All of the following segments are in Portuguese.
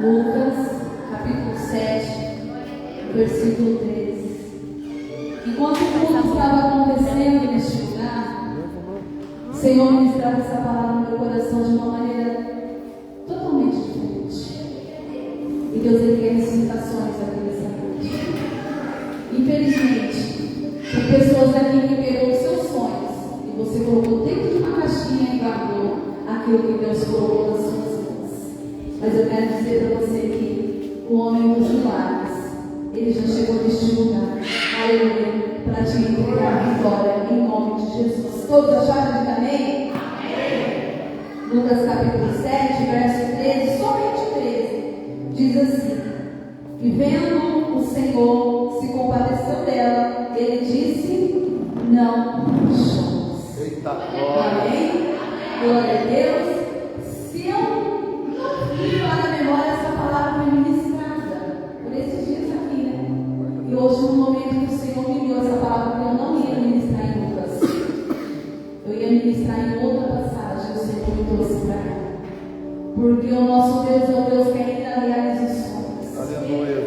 Lucas, capítulo 7, versículo 13. Enquanto tudo estava acontecendo neste lugar, o Senhor ministrava essa palavra no meu coração de uma maneira totalmente diferente. E Deus quer ressuscitações aqui nessa noite. Infelizmente, tem pessoas aqui que pegou os seus sonhos e você colocou dentro de uma caixinha e guardou aquilo que Deus colocou nas suas mãos. Mas eu quero dizer para você que o homem dos milagres, ele já chegou neste lugar, aleluia, para te entregar a vitória em nome de Jesus. Todos acharam de amém? Amém. Lucas capítulo 7, verso 13, somente 13, diz assim: e vendo o Senhor se compadeceu dela, ele disse: não chores. Eita glória. Amém? Glória a Deus. Se eu não vi lá na memória, essa palavra foi ministrada por esses dias aqui, né? E hoje, no momento que o Senhor me deu essa palavra, eu não ia ministrar em Lucas, eu ia ministrar em outra passagem. O Senhor me trouxe para cá, porque o nosso Deus é o Deus que ainda realiza os sonhos. Aleluia.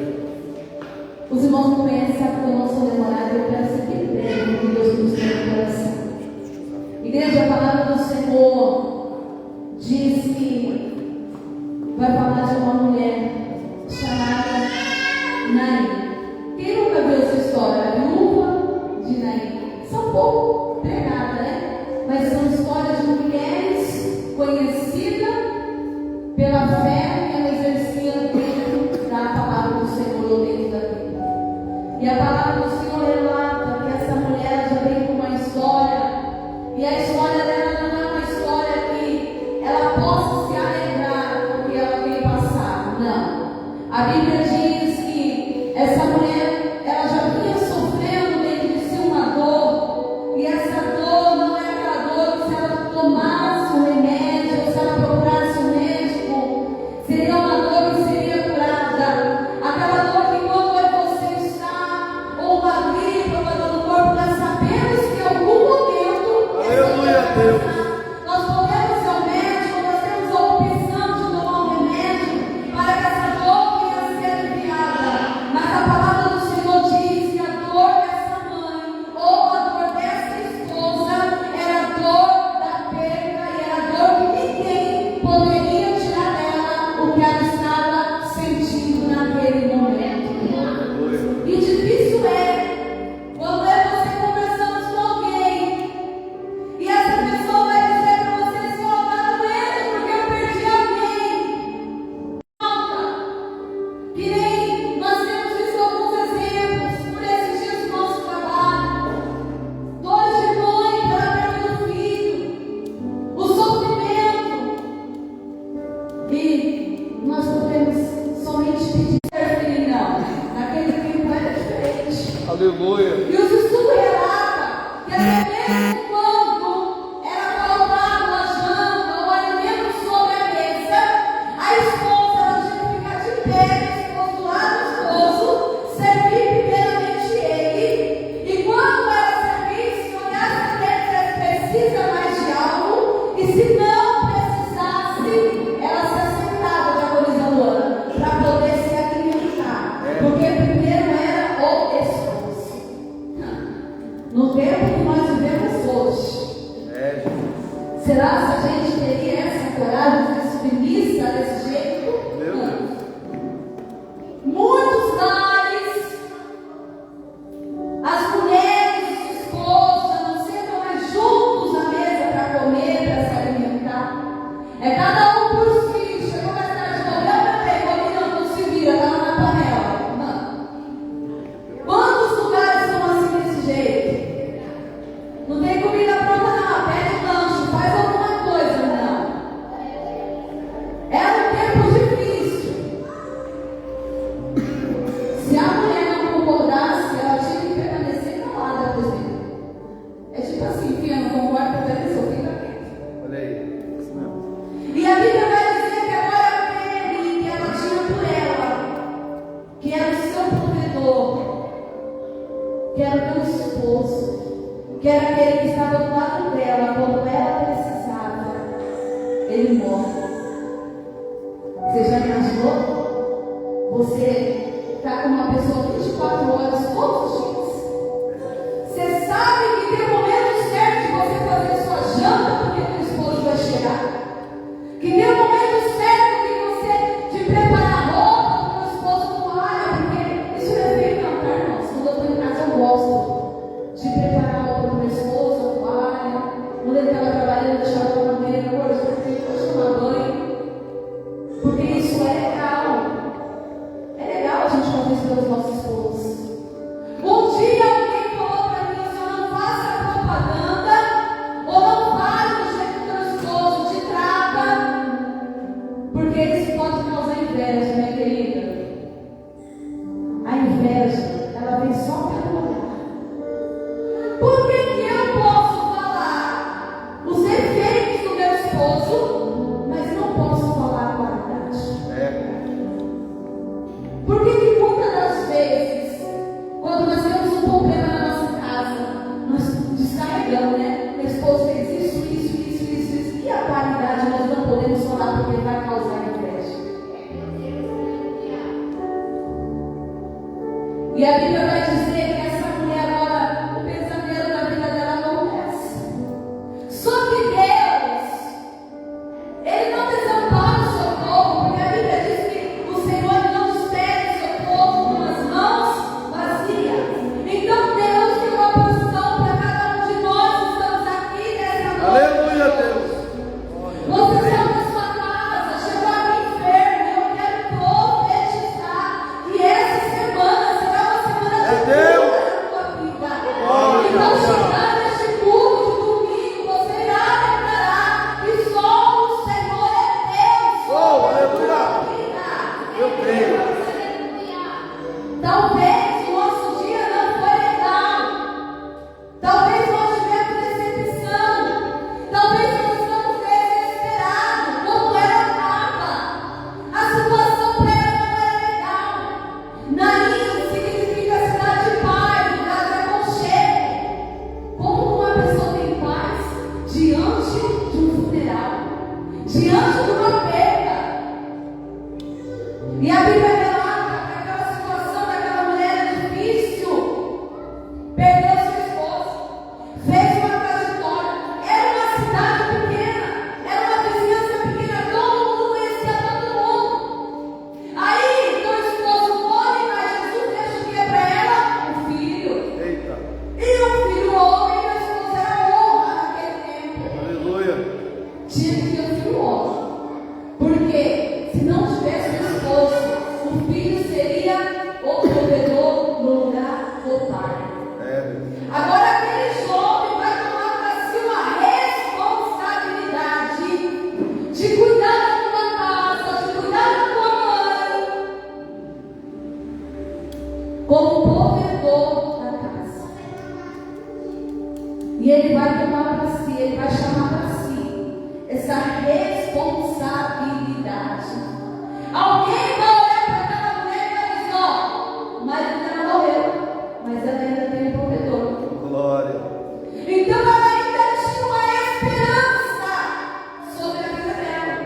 Os irmãos não conhecem, sabe que eu não sou demorada, eu quero ser bem breve, porque Deus nos tem no coração. Igreja, a palavra do Senhor diz que vai falar de uma mulher chamada Naim. Quem nunca viu essa história? A viúva de Naim. São pouco pregada, né? Mas são histórias de mulheres conhecidas pela fé que ela exercia dentro da palavra do Senhor ou dentro da Bíblia. E a palavra do Senhor relata que essa mulher já vem com uma história, e a história dela não é uma história que ela possa se alegrar com o que ela tem passado, não. A Bíblia diz que essa mulher, ela já vinha sofrendo dentro de si uma dor, e essa dor não é aquela dor que, se ela tomasse um remédio, ou se ela procurasse um médico, seria uma dor que seria curada. Aquela dor que, quando você está ou uma gripe ou uma dor no corpo, nós sabemos que em algum momento, Aleluia, Deus. nós podemos ir ao médico, nós temos a opção de tomar um remédio para que essa dor venha a ser aliviada. Mas a palavra do Senhor diz que a dor dessa mãe ou a dor dessa esposa era a dor da perda, e era a dor que ninguém poderia tirar dela o que ela estava sentindo naquele momento. E difícil é quando você conversando com alguém e essa pessoa vai dizer para você assim: ó, tá doendo porque eu perdi alguém. Que nem nós temos visto alguns exemplos por esses dias do nosso trabalho. Dores de mãe pela perda do filho, o sofrimento. E nós podemos somente pedir, não. Naquele tempo era diferente. Aleluia. E os estudos relatam que até mesmo quando era colocado a janta ou alimento sobre a mesa, a esposa ela tinha que ficar de pé, exposto lá no esposo, servir primeiramente ele, e quando ela servisse, se olhasse para ele, precisa mais de algo, e se não precisasse, ela se assentava de agonizadora para poder se alimentar, porque primeiro era o esposo. No tempo que nós vivemos hoje, será que a gente teria essa coragem de ser submissa desse jeito? Meu Deus. Muitos lares, as mulheres, os esposos, não sentam mais juntos na mesa para comer, para se alimentar. É cada um por si. Chegou mais tarde, comeu, bebê, comida, não se vira, tá lá na panela. Não. Quantos lugares são assim desse jeito? Não tem comida pronta, não. Pede lanche, faz alguma coisa, não. Era um tempo difícil. Se a mulher não concordasse, ela tinha que permanecer calada, por exemplo. É tipo assim, filha, não concorda, obedeceu, fica quieto. Olha aí. Isso mesmo. E a Bíblia vai dizer que agora ele, que ela tinha por ela, que era o seu provedor, que era o teu esposo, que era aquele que estava do lado dela quando ela precisava, ele morre. Você já imaginou? Você está com uma pessoa 24 horas todos os dias. Você sabe que tem o momento certo de você fazer sua janta porque teu esposo vai chegar. Que tem o momento certo de você de preparar roupa para o esposo toalha, porque isso é feito na carne, irmãos. Quando eu estou em casa eu gosto de preparar roupa para o meu esposo, toalha. Quando ele estava trabalhando, eu deixava para comer, agora eu tenho que tomar banho. Porque isso é legal. É legal a gente fazer isso pelos nossos esposos. Um dia alguém falou para mim assim: não faça propaganda ou não fale do jeito que teu esposo te trata, porque isso pode causar inveja, minha querida. A inveja, ela vem só pelo olhar. Por que que eu posso falar os defeitos do meu esposo, mas não posso falar a qualidade? Por que que muitas das vezes, quando nós temos um problema na nossa casa, nós descarregamos, né? Meu esposo fez isso, e a qualidade nós não podemos falar porque vai causar inveja. E a Bíblia vai dizer que essa mulher agora, o pensamento da vida dela não desce. Só que Deus, Ele não desampara o seu povo, porque a Bíblia diz que o Senhor não despede o seu povo com as mãos vazias. Então Deus tem uma posição para cada um de nós que estamos aqui nessa noite. Aleluia, Deus. Você saiu da sua casa, chegou aqui enfermo. Eu quero profetizar que essa semana será uma semana de Deus. cura na tua vida. Glória Então, a Deus. chegando neste culto de domingo, você irá declarar que só o Senhor é Deus. Oh, aleluia. Eu creio. Talvez o nosso dia não foi legal. Talvez nós tivemos decepção. Talvez nós estamos desesperados. Como ela estava. A situação para ela não era legal. Naim significa cidade de paz, lugar de aconchego. Como uma pessoa tem paz diante de um funeral, diante de uma perda. E a Bíblia relata que aquela situação daquela mulher era difícil. Perdeu seu esposo, fez uma trajetória. Era uma cidade pequena, era uma vizinhança pequena, todo mundo conhecia todo mundo. Aí, teu esposo morre, mas Jesus deixa o que é para ela? Um filho. Eita. E o filho homem, e a esposa era honra naquele tempo. Aleluia. Tinha que ter um filho homem. Porque se não tivesse um esposo, o filho seria o provedor no lugar do pai. Agora aquele jovem vai tomar para si uma responsabilidade de cuidar da tua casa, de cuidar da tua mãe, como provedor da casa. E ele vai tomar para si, ele vai chamar para si essa responsabilidade. Alguém vai olhar para aquela mulher e vai dizer: ó, o marido dela morreu, mas ela ainda tem um provedor. Glória. Então ela ainda tinha uma esperança sobre a vida dela.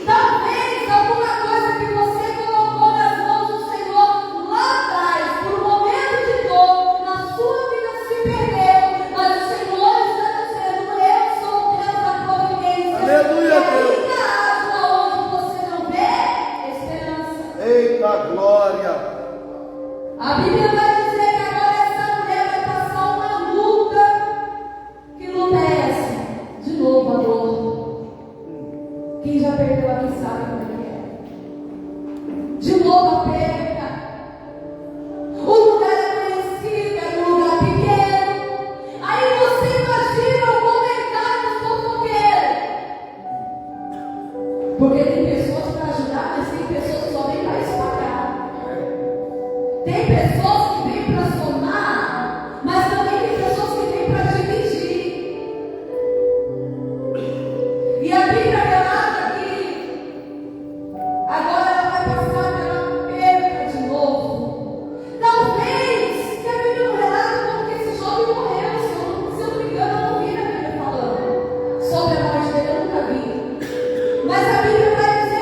Talvez alguma coisa que você colocou nas mãos do Senhor lá atrás, por um momento de dor, na sua vida se perdeu, mas o Senhor está dizendo: eu sou o Deus da providência. Aleluia, Deus. Ainda há onde você não vê esperança. Eita, glória. A Bíblia vai dizer que agora essa mulher vai passar uma luta. Que luta é essa? De novo a dor. Quem já perdeu aqui sabe como é que é. De novo a perda. O lugar é conhecido, é um lugar pequeno. Aí você imagina o comentário do fofoqueiro. Porque tem pessoas para ajudar, mas tem pessoas que só vêm para espalhar. Tem pessoas que vêm para somar, mas também tem pessoas que vêm para dividir. E a Bíblia relata que agora ela vai passar pela perda de novo. Talvez que a Bíblia não relata como que esse jovem morreu. Se eu não me engano, eu não vi a Bíblia falando sobre a morte dele, eu nunca vi. Mas a Bíblia vai dizer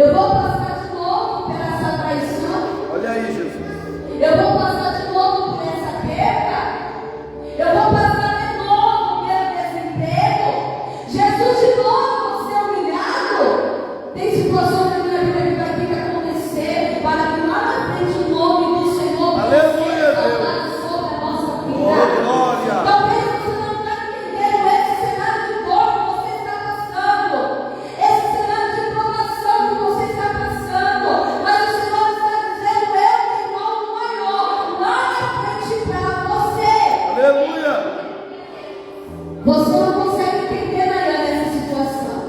Eu vou passar de novo por essa traição. Olha aí, Jesus. Eu vou passar de novo por essa perda. Eu vou passar de novo pelo desemprego. Jesus de novo ser humilhado. Tem situações na minha vida que vai ter que acontecer para que lá na frente o nome do Senhor Aleluia, seja Deus. exaltado sobre a nossa Oh, vida. glória. Talvez você não está entendendo esse cenário de dor que você está passando, esse cenário de provação que você está passando, mas o Senhor está dizendo: eu tenho algo maior lá na frente para você. Aleluia. Você não consegue entender ainda essa situação,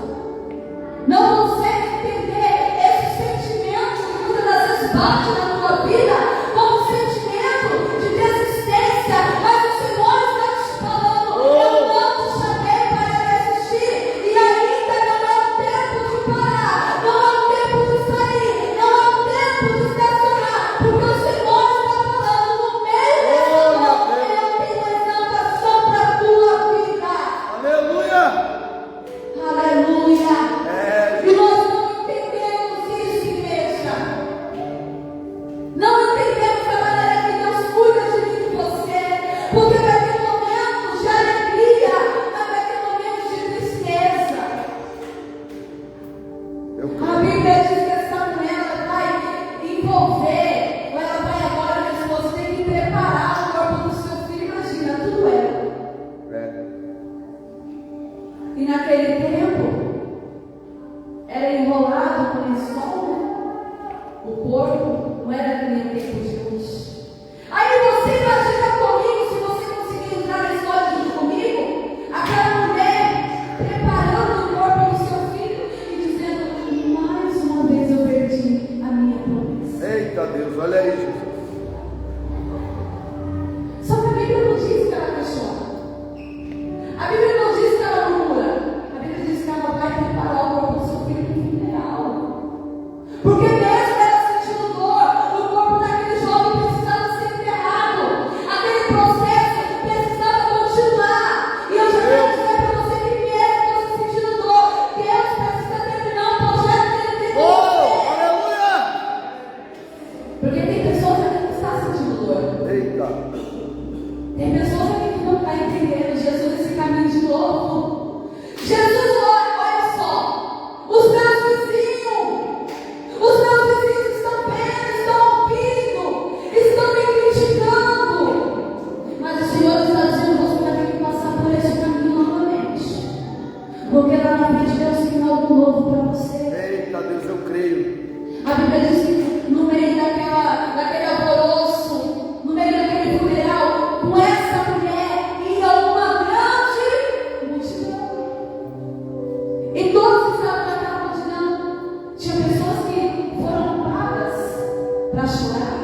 não consegue entender esse sentimento que muitas das vezes bate na tua vida como sentimento de desistência, mas o Senhor está te falando: eu não te chamei para desistir, e ainda não é o tempo de parar, não é o tempo de sair, não é o tempo de estacionar, porque o Senhor está falando: no meio dessa dor, eu tenho exaltação para a tua vida. Aleluia. Aleluia! É, E nós não entendemos isso, igreja. Não entendemos a maneira que Deus cuida de mim e de você. Porque vai ter momentos de alegria, mas vai ter momentos de tristeza. A Bíblia diz que essa mulher ela vai envolver, ou ela vai agora, minha esposa, tem que preparar o corpo do seu filho. Imagina, tudo ela. E naquele tempo, era enrolado com lençol, né? O corpo não era que nem o tempo de hoje. Aí você imagina comigo, se você conseguir entrar na história junto comigo, aquela mulher preparando o corpo do seu filho e dizendo: mais uma vez eu perdi a minha promessa. Eita Deus, olha aí, Jesus. Só que a Bíblia não diz que ela chora. A Bíblia não diz que ela murmura. A Bíblia diz que ela vai preparar o corpo do seu filho para o funeral. Porque mesmo ela sentindo dor, o corpo daquele jovem precisava ser enterrado. Aquele processo precisava continuar. E eu já quero dizer para você que mesmo você sentindo dor, Deus precisa terminar o projeto que Ele tem com Oh, você. aleluia. Porque tem pessoas aqui que estão sentindo dor. Eita. Tem pessoas aqui que não estão entendendo Jesus nesse caminho de novo. Jesus, olha só, os meus vizinhos estão vendo, estão ouvindo, estão me criticando. Mas o Senhor está dizendo: você vai ter que passar por esse caminho novamente. Porque lá na frente Deus tem algo novo para você. Eita Deus, eu creio. A Bíblia diz que no meio daquele alvoroço, no meio daquele funeral, com essa mulher ia uma grande multidão. E todos que estavam naquela multidão, tinha pessoas que foram pagas para chorar.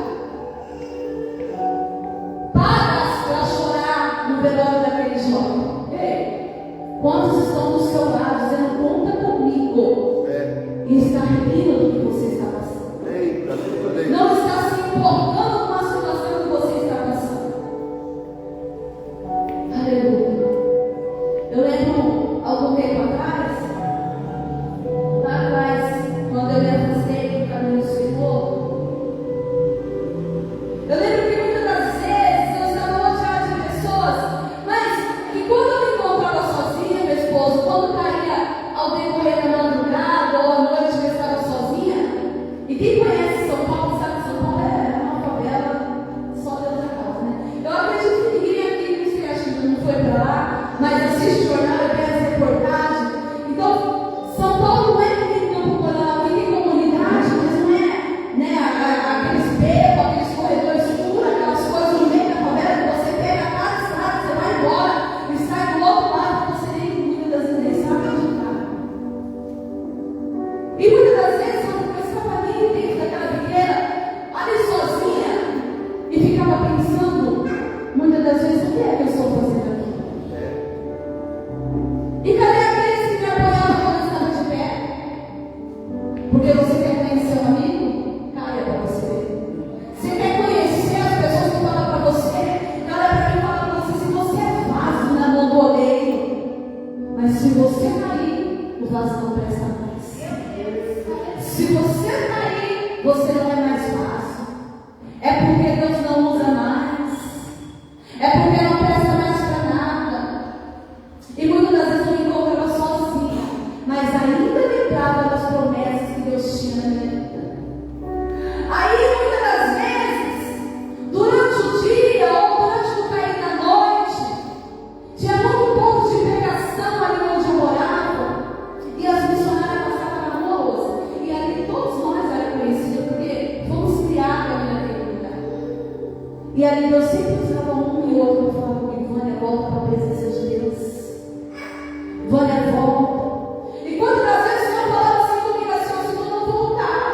Pagas para chorar no velório daquele jovem. Ei, quantos estão do seu lado dizendo: conta comigo? E está rindo do que você está passando. Eita Deus, olha aí. Não está se importando com a situação que você está passando. Aleluia. Eu lembro algum tempo atrás, quando eu me afastei do caminho do Senhor, eu lembro que muitas das vezes eu estava rodeada de pessoas, mas que quando eu me encontrava sozinha, meu esposo, quando caía ao decorrer da madrugada ou à noite eu estava sozinha, e quem conhece São Paulo sabe que São Paulo é uma favela só Deus na causa, né? Eu acredito que ninguém aqui não sei, acho que não foi para lá, mas assiste jornal e vê as reportagens. Então, São Paulo não é que tem campo moral, aqui tem comunidade, mas não é, né, aqueles becos, aqueles corredores escuros, aquelas coisas no meio da favela que você pega a cada estrada, você vai embora e sai do outro lado, você nem muitas das vezes nem sabe onde está. E muitas das vezes eu estava ali dentro daquela figueira, ali sozinha, e ficava pensando, muitas das vezes: o que é que eu estou fazendo aqui? E cadê aqueles que me apoiavam quando eu estava de pé? Porque você quer conhecer um amigo? Caia para você ver. Você quer conhecer as pessoas que falam para você? Caia para quem fala para você: se você é vaso na mão do oleiro. Mas se você cair, o vaso não presta mais. Se você cair, você não é mais fácil. É porque Deus não usa mais. É porque não presta mais para nada. E muitas das vezes eu me encontrava sozinha, mas ainda lembrava das promessas que Deus tinha na minha vida. Aí muitas das vezes, durante o dia ou durante o cair da noite, tinha muito pouco de pregação ali onde eu morava, e as missionárias passavam na rua, e ali todos nós eram conhecidos, porque fomos criados ali naquele lugar. E ali Deus sempre usava um e outro para falar comigo: Vânia, volta para a presença de Deus. Vânia, volta. E quantas vezes o Senhor falava assim comigo, assim: se tu não voltar,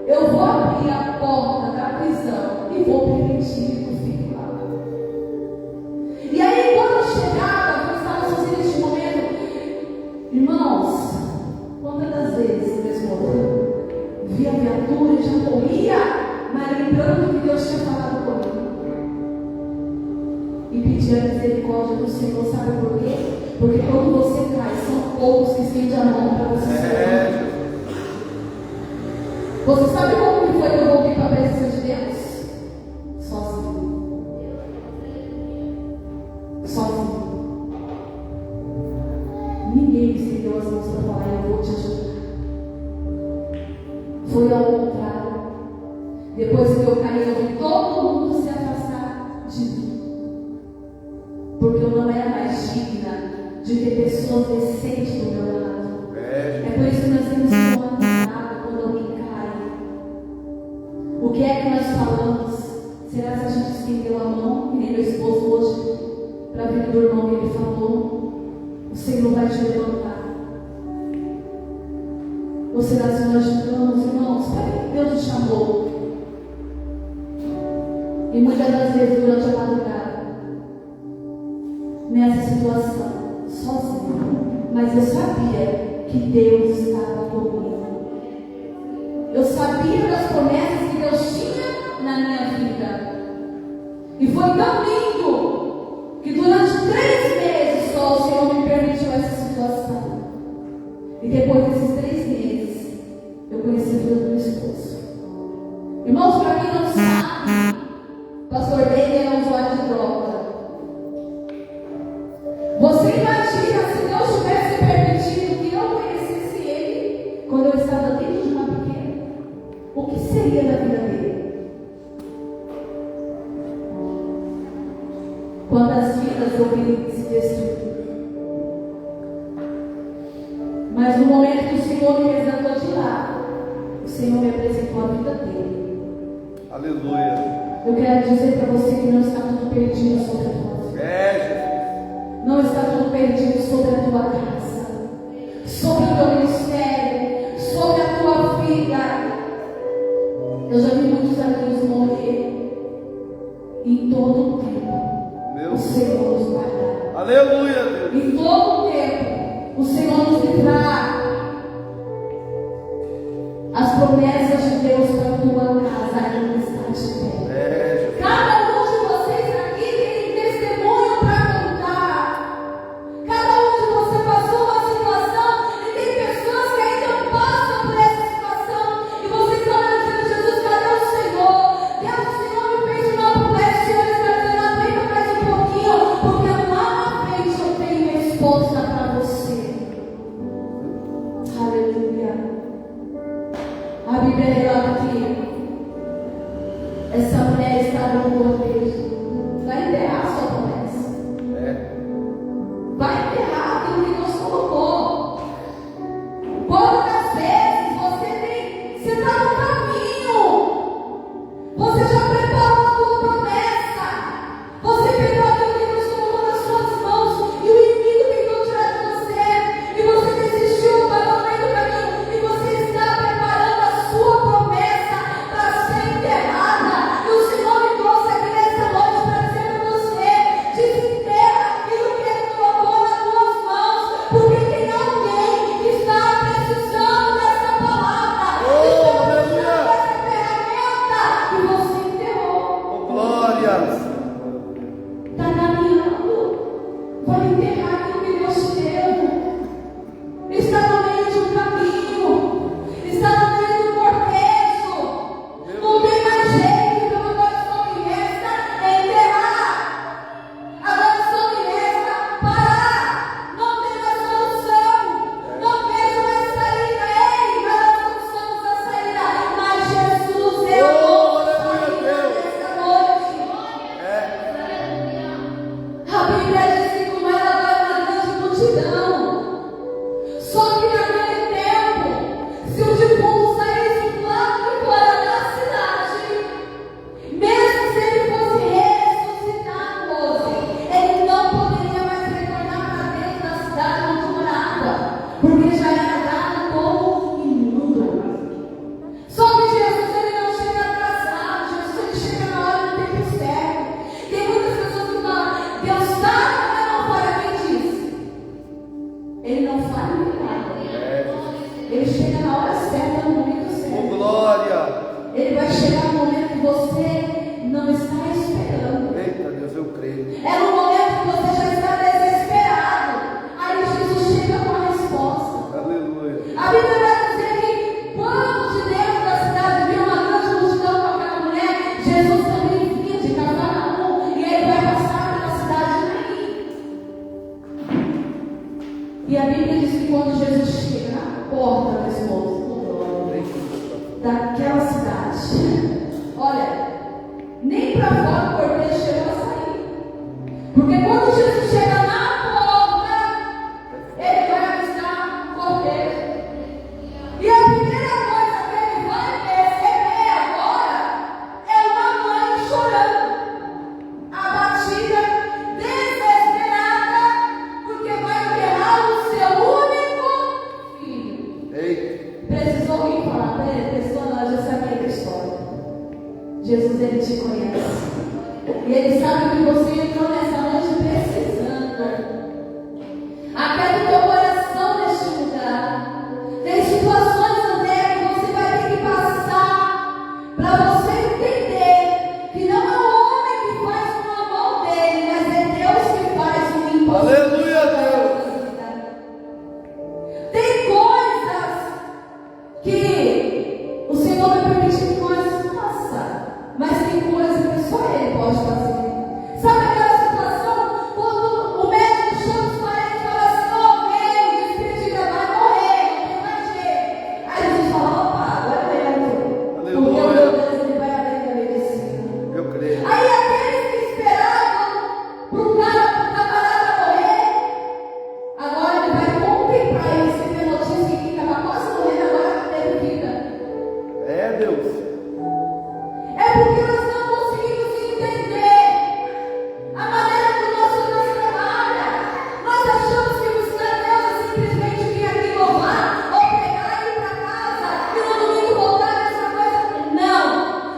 eu vou abrir a porta da prisão e vou permitir que tu fique lá. E aí, quando eu chegava, quando eu estava sozinha neste momento, irmãos, quantas das vezes mesmo via a viatura e já corria, mas lembrando que Deus tinha falado comigo. E pedia a misericórdia do Senhor, sabe por quê? Porque quando você cai, são poucos que estendem a mão para você ser. Você sabe como que foi que eu voltei para a presença de Deus? Sozinho. Sozinho. Ninguém me estendeu as mãos para falar: eu vou te ajudar. Foi ao contrário. Depois que eu caí, eu vi todo mundo se afastar de mim. Porque eu não era mais digna de ter pessoas decentes do meu lado. É por isso que nós temos que tomar cuidado quando alguém cai. O que é que nós falamos? Será que a gente estendeu a mão, que nem meu esposo hoje, para a vida do irmão que ele falou? O Senhor vai te levantar. Ou será que nós julgamos, irmãos? Para que Deus te chamou? E muitas das vezes durante a madrugada, nessa situação, sozinho, mas eu sabia que Deus estava comigo. Eu sabia das promessas que Deus tinha na minha vida. E foi tão lindo que durante 3 meses só o Senhor me permitiu essa situação. E depois desses 3 meses, eu conheci a vida do meu esposo. Irmãos, para quem não sabe, pastor Dele era um usuário de droga. Você imagina se Deus tivesse permitido que eu conhecesse ele quando eu estava dentro de uma pequena? O que seria da vida dele? Quantas vidas eu vi se destruir? Mas no momento que o Senhor me resgatou de lá, o Senhor me apresentou a vida dele. Aleluia. Eu quero dizer para você que não está tudo perdido sobre a tua vida. Não está tudo perdido sobre a tua casa, sobre o teu ministério, sobre a tua vida. Eu já vi muitos amigos morrer. Em todo o tempo, o Senhor nos guardará. Aleluia, Deus. Em todo o tempo, o Senhor nos livrará. As promessas de Deus para a tua casa ainda estão de pé. Cada um de vocês aqui tem testemunho para contar. Cada um de vocês passou uma situação e tem pessoas que ainda passam por essa situação. E vocês estão dizendo: Jesus, cadê o Senhor? Deus, o Senhor me fez uma promessa. O Senhor está dizendo: aguenta mais um pouquinho, porque lá na frente eu tenho resposta para você. Aleluia. A Bíblia relata que essa mulher estava no cortejo. Vai enterrar a sua promessa. Vai enterrar aquilo que Deus colocou. Quantas vezes você está no caminho, você já preparou a tua promessa, você pegou aquilo que Deus colocou nas suas mãos e o inimigo tentou tirar de você, e você desistiu, parou no meio do caminho, e você está preparando a sua promessa para ser enterrada. E o Senhor me trouxe aqui nessa noite Ele vai chegar no momento que você não está esperando. Eita Deus, eu creio. É no momento que você já está desesperado. Aí Jesus chega com a resposta. Aleluia. A Bíblia vai dizer que quando de dentro da cidade viu uma grande multidão com aquela mulher, Jesus também vinha de Cafarnaum e ele vai passar pela cidade de Naim. E a Bíblia diz que quando Jesus chega na porta do esposo daquela cidade, olha, nem para fora o cordeiro chegou a sair. Porque quando Jesus chega na porta, ele vai avistar o cordeiro. E a primeira coisa que ele vai perceber agora é uma mãe chorando, abatida, desesperada, porque vai enterrar o seu único filho. Eita. Precisou alguém falar para ele? Precisou não, eu já sabia da história. Jesus, ele te conhece. E ele sabe que você entrou nessa noite precisando. Até do teu coração neste lugar. Tem situações, André, que você vai ter que passar para você entender que não é o homem que faz com a mão dele, mas é Deus que faz o impossível. Aleluia, Deus. Tem coisas que o Senhor vai permitir que nós façamos, mas tem coisas que só Ele pode fazer. Sabe aquela situação quando o médico chama os parentes e fala assim: "Ô, veio, despedida, vai morrer, não tem mais jeito." Aí Jesus fala: "Opa, agora é eu." Porque o meu Deus, ele vai além da medicina. Eu creio. Aí aqueles que esperavam pro camarada morrer, agora ele vai contemplar e receber a notícia que estava quase morrendo, agora teve vida. É Deus. É porque nós não conseguimos entender a maneira que o nosso Deus trabalha. Nós achamos que buscar Deus é simplesmente vir aqui louvar, ou pegar e ir para casa e no domingo voltar a mesma coisa. Não!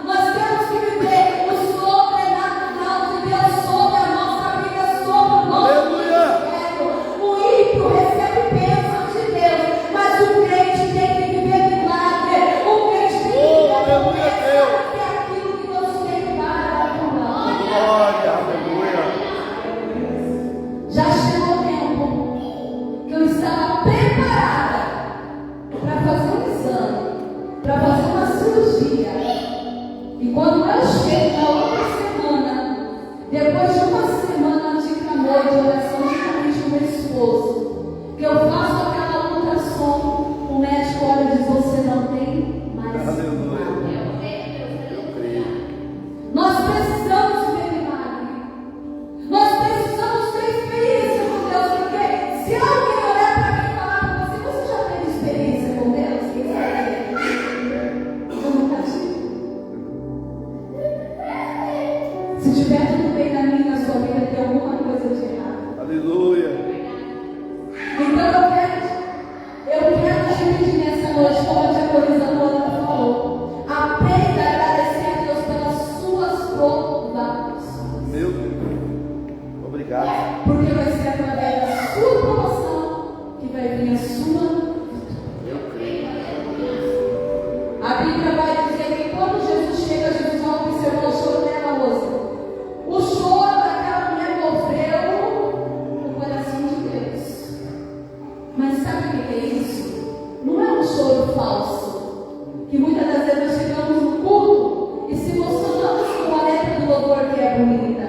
Nós temos que viver o sobrenatural de Deus sobre a nossa vida, sobre o nosso Aleluia. ministério. O ímpio recebe bênção de Deus, mas o crente tem que viver milagre. O crente tem que viver Aleluia, Deus. que é aquilo que Deus tem para nós. Glória, aleluia. Já chegou o tempo que eu estava preparada para fazer um exame, para fazer uma cirurgia. E quando eu chego na outra semana, depois de uma semana de clamor, de oração, juntamente com meu esposo, que eu faço aquela ultrassom, o médico olha e diz: "Você não tem mais Aleluia. nada." Eu creio. Nós precisamos ver milagre. Nós precisamos ter experiência com Deus. Porque se alguém olhar para mim e falar para você: "Você já teve experiência com Deus?" Quem sabe? Eu nunca tive. Se tiver tudo bem na minha, na sua vida, tem alguma coisa de errado. Aleluia. Então eu quero te pedir nessa noite, como a diaconisa Luana falou, aprenda a agradecer a Deus pelas suas provações. Meu Deus. Obrigado. Porque vai ser através da sua promoção que vai vir a sua vitória. Eu creio. A Bíblia vai dizer que quando Jesus chega, Jesus não observou o choro dela, moça. O choro daquela mulher moveu o coração de Deus. Mas sabe o que é isso? Não é um choro falso. Que muitas das vezes nós chegamos no culto e se emocionamos com a letra do louvor que é bonita.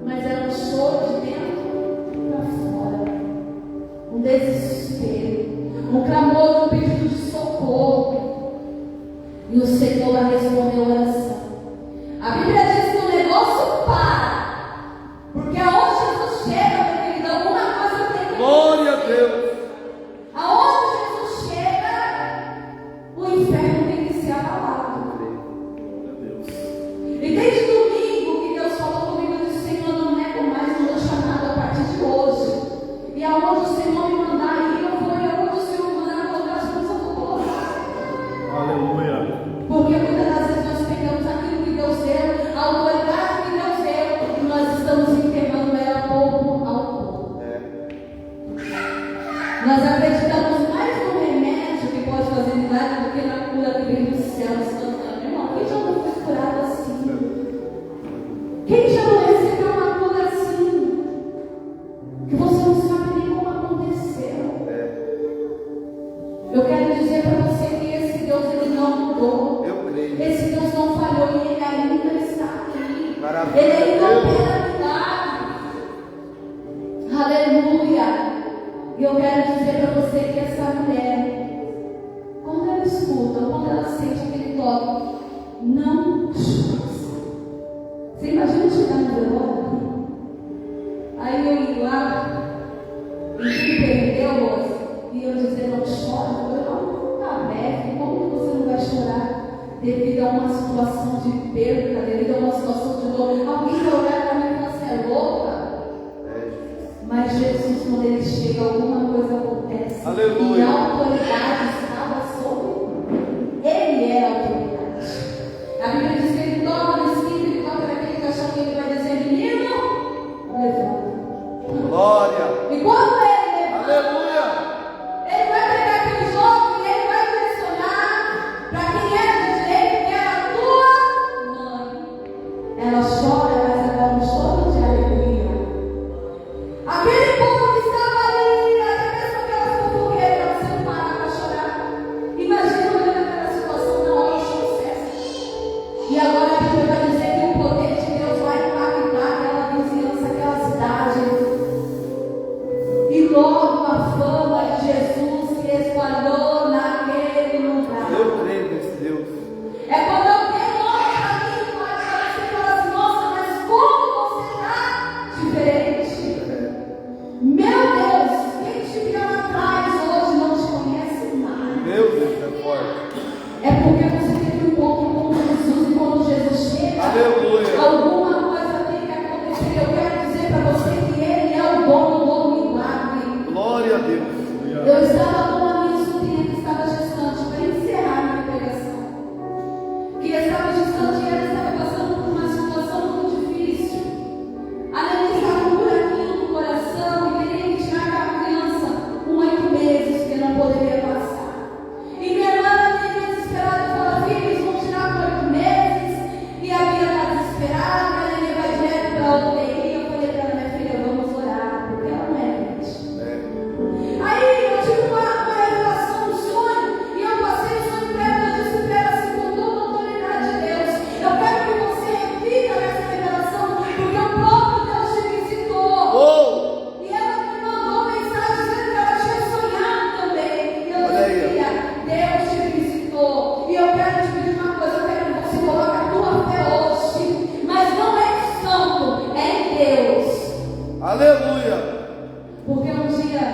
Mas é um choro de dentro para fora. Um desespero. Um clamor, um pedido de socorro. E o Senhor respondeu a oração. A Bíblia diz que o negócio para. Porque aonde Jesus chega, meu querido, alguma coisa tem que. Glória a Deus. Aonde Jesus chega, o inferno tem que ser abalado. Glória a Deus. E desde domingo que Deus falou comigo, eu disse: "Senhor, não nego mais o meu chamado a partir de hoje. E aonde o Senhor me mandar ir, eu vou. E aonde o Senhor me mandar colocar as coisas, eu vou colocar." Aleluia. Porque muitas das vezes nós pegamos aquilo que Deus deu, a autoridade que Deus deu, e nós estamos enterrando ela pouco ao pouco. Nós acreditamos mais no remédio que pode fazer milagre do que na cura que vem do céu instantâneo. Irmão, Ele ainda opera milagre. Aleluia. E eu quero dizer para você que essa mulher, quando ela escuta, quando ela sente aquele toque, não chora. Você imagina chegar no velório? Aí eu ir lá, e quem perdeu, moça, e eu dizer não chora, eu não, tá leve, como que você não vai chorar? Devido a uma situação de perda, devido a uma situação de dor. Alguém vai olhar para mim e falar assim, é louca? Mas Jesus, quando ele chega, alguma coisa acontece. Aleluia. E a autoridade estava sobre ele, é a autoridade. A Bíblia diz que ele toca no espírito, ele toca naquele caixão que ele vai dizer, menino, levanta. Glória. E quando ele levanta, Aleluia. ele vai pegar aquele jogo e ele vai direcionar para quem era de direito, que era a tua mãe. Ela chora, mas ela não chora de alegria. Aquele povo que estava ali, até mesmo aquelas fofoqueiras, você não para para chorar. Imagina olhando aquela situação na hora de sucesso. E agora a Bíblia vai dizer que o poder de Deus vai impactar aquela vizinhança, aquela cidade. E logo a fama de Jesus se espalhou naquele lugar. Eu creio nesse Deus. É quando alguém olha para mim e fala assim, nossa, mas como você está diferente? Meu Deus, quem te viu lá atrás hoje não te conhece mais. Meu Deus é forte. É porque você teve um encontro com Jesus e quando Jesus chega, Aleluia. alguma coisa tem que acontecer. Eu quero dizer para você que Ele é o dono do milagre. Glória a Deus. Eu estava com uma minha sobrinha que estava gestante para encerrar a minha pregação. Que estava gestante e ela estava passando por uma situação muito difícil. Além de estar com um buraquinho no coração e querer tirar da criança com 8 meses que não poderia passar. E minha irmã tinha desesperada e falou, filha, eles vão tirar com 8 meses. E a minha está desesperada, a neném vai direto para a UTI. Eu falei para ela, minha filha, vamos orar, porque ela não é crente. Aí eu tive uma revelação do sonho e eu passei o sonho para ela e disse para ela assim, com toda a autoridade de Deus, eu quero que você repita essa revelação, porque o próprio Deus te visitou. E ela me mandou mensagem dizendo que ela tinha sonhado também. E eu disse, filha, Deus te visitou. E eu quero te pedir uma coisa, eu quero que você coloque a tua fé hoje, mas não é em santo, é em Deus. Aleluia. Porque um dia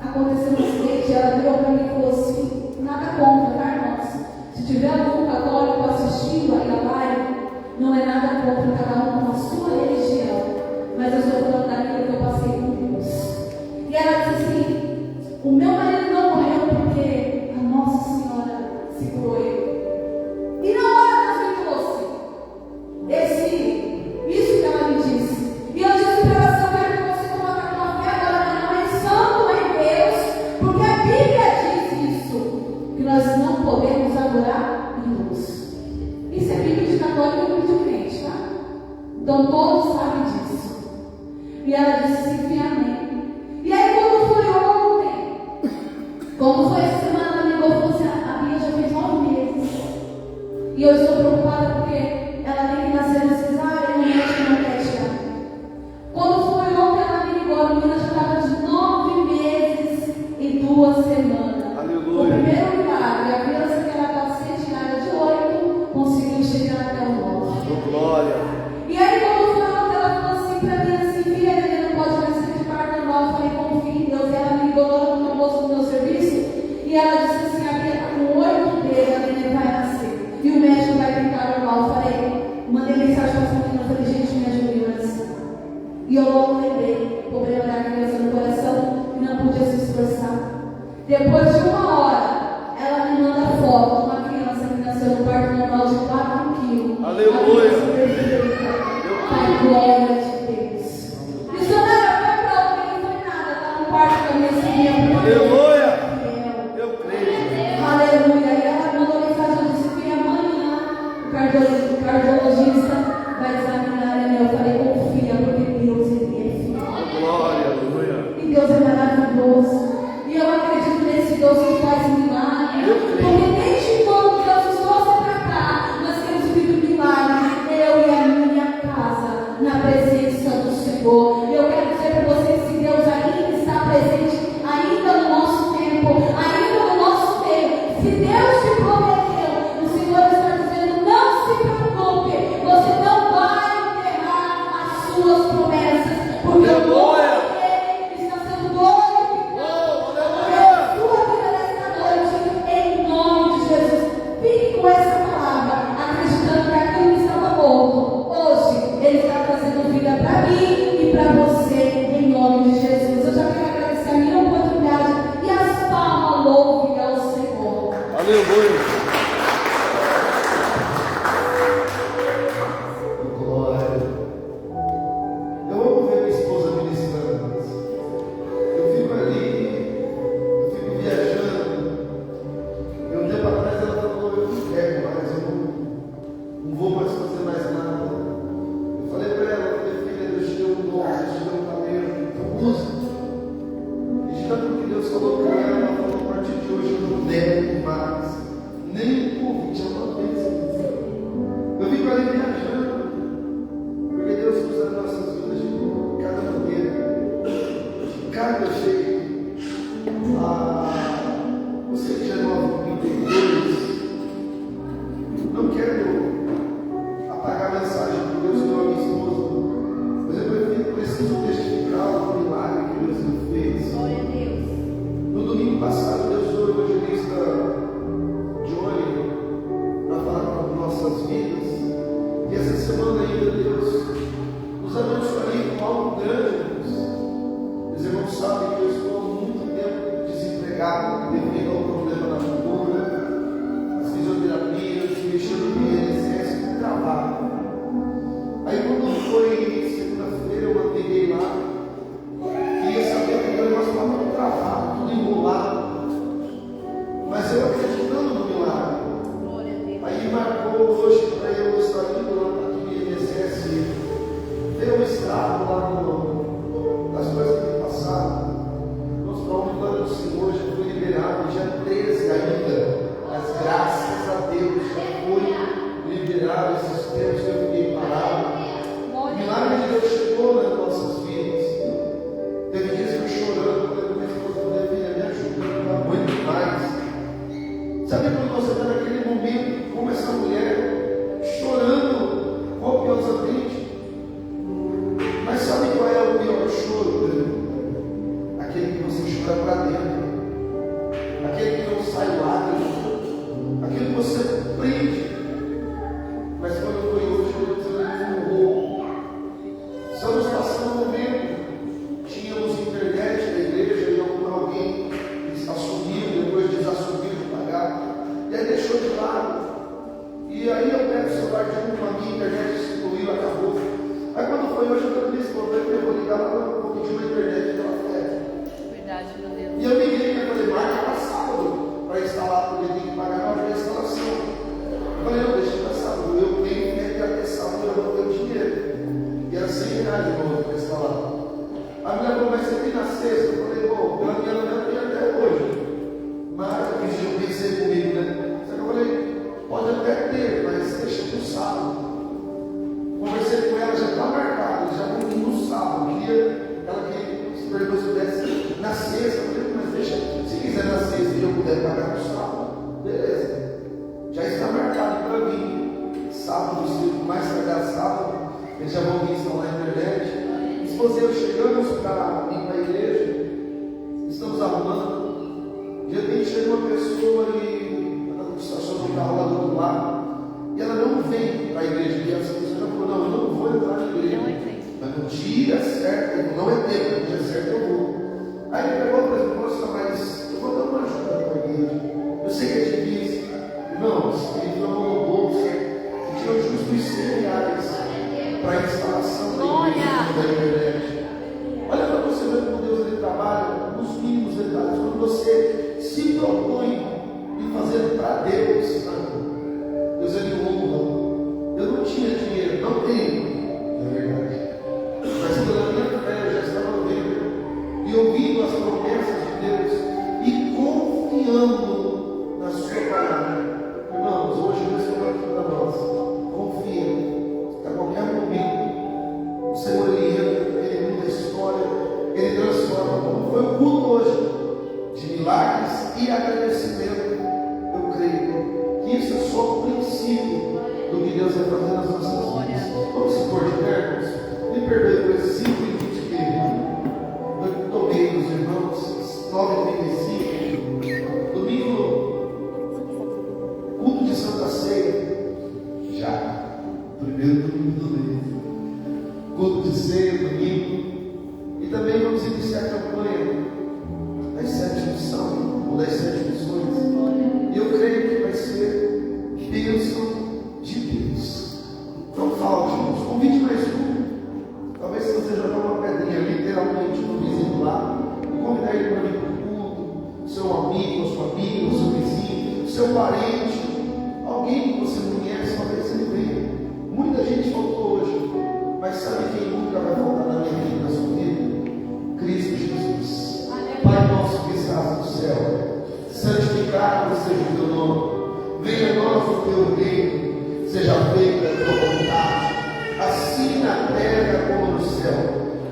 aconteceu um acidente, ela virou para mim e falou assim, nada contra, tá, irmãos? Se tiver algum católico assistindo aí a live, não é nada contra cada um com a sua religião, mas eu estou falando daquilo que eu passei com Deus. E ela disse assim, o meu marido não morreu porque a Nossa Senhora segurou ele. E na hora Deus me trouxe isso que ela me disse. E eu disse para ela, eu quero que você coloque a tua fé agora, não é santo, é Deus, porque a Bíblia diz isso, que nós não podemos adorar ídolos. Isso é Bíblia de católico e Bíblia de crente, tá? Então todos sabem disso. E ela disse assim, sim, amém. E aí quando foi ontem, como foi essa semana, ela me ligou e falou assim, a Bíblia já fez 9 meses. E eu estou preocupada porque ela tem que nascer no cesárea e o médico não quer tirar. Quando foi ontem, ela me ligou, a menina já estava de 9 meses e 2 semanas. Aleluia. O primeiro milagre, a criança que era paciente na área de 8, conseguiu chegar até o 9. Glória. E aí quando foi ontem, ela falou assim para mim, assim, filha, a neném não pode nascer de parto normal. Eu falei, confia em Deus. E ela me ligou no almoço do meu serviço, e ela disse assim, a Bia está com 8 meses, a neném vai nascer. E o médico vai Se Deus te prometeu, o Senhor está dizendo: não se preocupe, você não vai enterrar as suas promessas, porque o nome dele está sendo glorificado na sua vida nesta noite, em nome de Jesus. Fique com essa palavra, acreditando que aquilo que estava morto, hoje, Ele está trazendo vida para mim e para você, em nome de Jesus. Eu já quero agradecer a minha oportunidade e as palmas louvem ao Senhor. Aleluia. Glória. Eu amo ver minha esposa ministrando. Eu fico ali, eu fico viajando. E um tempo atrás ela falou: eu não quero mais, eu não vou mais fazer mais nada. Eu falei para ela: filha, Deus te deu um dom, Deus te deu um talento, então usa. E de tanto que Deus falou com ela, ela falou: a partir de hoje eu não nego mais, nem um convite, é uma bênção. Eu fico ali viajando, porque Deus usa nossas vidas de cada maneira, de cada jeito. Você que já é novo, 32, não quero apagar a mensagem que Deus deu à minha esposa, mas eu preciso testificar o milagre que Deus me fez. Glória a Deus. No domingo passado, Deus usou o evangelista Johnny para falar com nossas vidas. E essa semana ainda Deus nos abençoaria com algo grande, irmãos. Os irmãos sabem que eu estou há muito tempo desempregado devido ao problema da cura, as fisioterapias, mexendo no INSS, muito trabalho. Aí quando foi segunda-feira, eu mandei lá, queria saber que o negócio estava muito travado, tudo enrolado, mas eu acreditando no milagre. Glória a Deus. Aí marcou hoje para eu estar indo lá para o INSS, ver o estado lá das coisas que passaram. Nós falamos do plano do Senhor, já foi liberado, dia 13 ainda, mas graças a Deus já foi liberado esses tempos que eu fiquei parado. O milagre de Deus chegou nas nossas vidas. Teve dias que eu chorando, falei para minha esposa: filha, me ajuda, eu não aguento mais. Sabe quando você está naquele momento, como essa mulher, chorando copiosamente? Mas sabe qual é o pior choro, Pedro? Aquele que você chora para dentro, aquele que não sai lágrima, aquele que você prende. Mas quando foi hoje, Deus empurrou. Estamos passando um momento, tínhamos internet na igreja e alguém assumiu, depois desassumiu de pagar, e aí deixou de lado. E aí eu pego o celular de a minha internet excluiu, acabou. Aí quando foi hoje, eu estou me escondendo, eu vou ligar lá, vou pedir uma internet pela fé. Verdade, meu Deus. E eu liguei para falei: marca para sábado, para instalar, porque tem que pagar na hora da instalação. Eu falei: não, deixa para sábado, eu tenho que ir até sábado, eu não tenho dinheiro. E era R$100 para instalar. A mulher falou: mas você tem na sexta? Eu falei: bom, pela minha mulher tem até hoje. Mas eu pensei comigo, né? Só que eu falei: pode até ter, mas deixa para o sábado. Conversei com ela, já está marcado, já vou vir no sábado. Ela queria, se perguntou se pudesse na sexta. Eu falei: mas deixa, se quiser na sexta e eu puder pagar no sábado, beleza. Já está marcado para mim. Sábado, se mais tardar sábado, eles já vão vir instalar na internet. Esposa e eu chegamos para ir para a igreja, estamos arrumando. De repente chega uma pessoa e ela estaciona o carro lá do outro lado. E ela não vem para a igreja. E essa pessoa falou: não, eu não vou entrar na igreja. Mas no dia certo, não é tempo, no dia certo eu vou. Aí ele pegou para mim: nossa, mas eu vou dar uma ajuda para a igreja. Eu sei que é difícil. Irmãos, ele foi no bolso e tirou justo os R$100 para a instalação da internet. Olha para você ver como Deus ele trabalha nos mínimos detalhes. Quando você se propõe em fazer para Deus, Deus ele honra. Eu não tinha dinheiro, não tenho, é verdade. Mas pela minha fé eu já estava vendo e ouvindo as promessas de Deus e confiando na sua palavra. Irmãos, hoje Deus está aqui para nós. Confia, a qualquer momento o Senhor ele entra, ele muda a história, ele transforma, como foi o culto hoje, de milagres e agradecimento. Isso é só o princípio do que Deus vai fazer nas nossas vidas. Vamos se pôr de pé, irmãos? Me perdoe por esse simples vídeo que eu tomei dos irmãos, 9h35. Domingo, culto de Santa Ceia. Já, primeiro domingo do mês. Culto de ceia, domingo. E também vamos iniciar a campanha das 7 missões, ou das 7 missões. E eu creio que vai ser bênção de Deus. Não falte, irmãos. Convide mais um. Talvez você jogar uma pedrinha literalmente no vizinho lá e convidar ele para vir para o culto. Seu amigo, a sua amiga, o seu vizinho, o seu parente, alguém que você conhece, talvez ele venha. Muita gente faltou hoje, mas sabe quem nunca vai faltar na minha vida, na sua vida? Cristo Jesus. Pai nosso que estás no céu, santificado seja o teu nome. Venha a nós o teu reino, seja feita a tua vontade, assim na terra como no céu.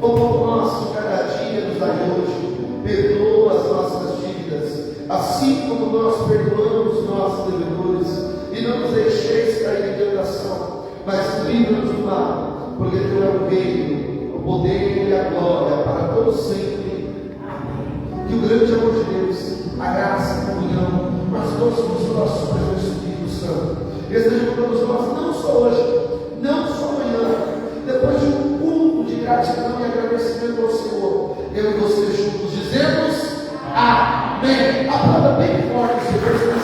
O pão nosso cada dia nos dai hoje, perdoa as nossas dívidas, assim como nós perdoamos os nossos devedores, e não nos deixeis cair em tentação, mas livra-nos do mal, porque tu é o reino, o poder e a glória para todos sempre. Amém. Que o grande amor de Deus, a graça, a comunhão, as doces consolações do Espírito Santo esteja com todos nós, não só hoje, não só amanhã, depois de um culto de gratidão e agradecimento ao Senhor, eu e você juntos dizemos amém. Aplauda bem forte, Senhor.